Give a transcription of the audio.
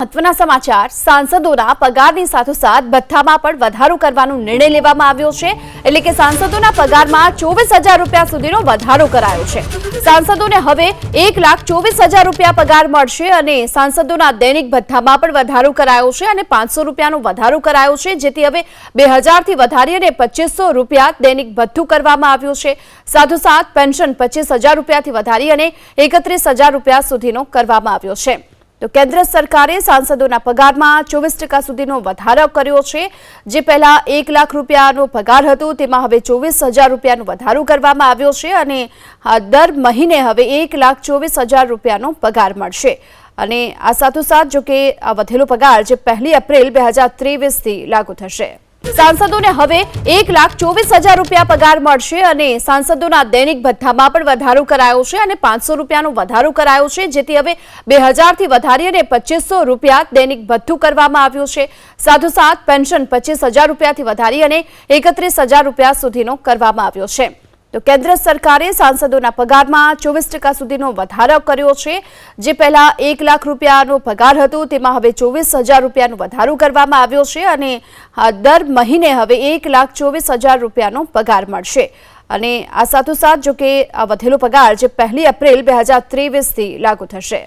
મહત્વના સમાચાર સાંસદોના પગારની સાથોસાથ ભથ્થામાં પણ વધારો કરવાનો નિર્ણય લેવામાં આવ્યો છે। એટલે કે સાંસદોના પગારમાં 24,000 રૂપિયા સુધીનો વધારો કરાયો છે। સાંસદોને હવે 1,24,000 રૂપિયા પગાર મળશે અને સાંસદોના દૈનિક ભથ્થામાં પણ વધારો કરાયો છે અને 500 રૂપિયાનો વધારો કરાયો છે, જેથી હવે 2,000 થી વધારી અને 2,500 રૂપિયા દૈનિક ભથ્થું કરવામાં આવ્યું છે। સાથોસાથ પેન્શન 25,000 રૂપિયાથી વધારી અને 31,000 રૂપિયા સુધીનો કરવામાં આવ્યો છે। તો કેન્દ્ર સરકારે સાંસદોના પગારમાં 24% સુધીનો વધારો કર્યો છે। જે પહેલા 1 લાખ રૂપિયાનો પગાર હતો તેમાં હવે 24,000 રૂપિયાનો વધારો કરવામાં આવ્યો છે અને દર મહિને હવે 1,24,000 રૂપિયાનો પગાર મળશે। અને આ સાથોસાથ જો કે આ વધેલો પગાર જે 1 એપ્રિલ 2023 થી લાગુ થશે। સાંસદોને હવે 1,24,000 રૂપિયા પગાર મળશે અને સાંસદોના દૈનિક ભથ્થામાં પણ વધારો કરાયો છે અને 500 રૂપિયાનો વધારો કરાયો છે, જેથી હવે 2,000 થી વધારી અને 2,500 રૂપિયા દૈનિક ભથ્થું કરવામાં આવ્યું છે। સાથોસાથ પેન્શન 25,000 રૂપિયાથી વધારી અને 31,000 રૂપિયા સુધીનો કરવામાં આવ્યો છે। તો કેન્દ્ર સરકારે સાંસદોના પગારમાં 24% સુધીનો વધારો કર્યો છે। જે પહેલા 1 લાખ રૂપિયાનો પગાર હતો તેમાં હવે 24,000 રૂપિયાનો વધારો કરવામાં આવ્યો છે અને દર મહિને હવે 1,24,000 રૂપિયાનો પગાર મળશે। અને આ સાથોસાથ જો કે આ વધેલો પગાર જે 1 એપ્રિલ 2023 થી લાગુ થશે।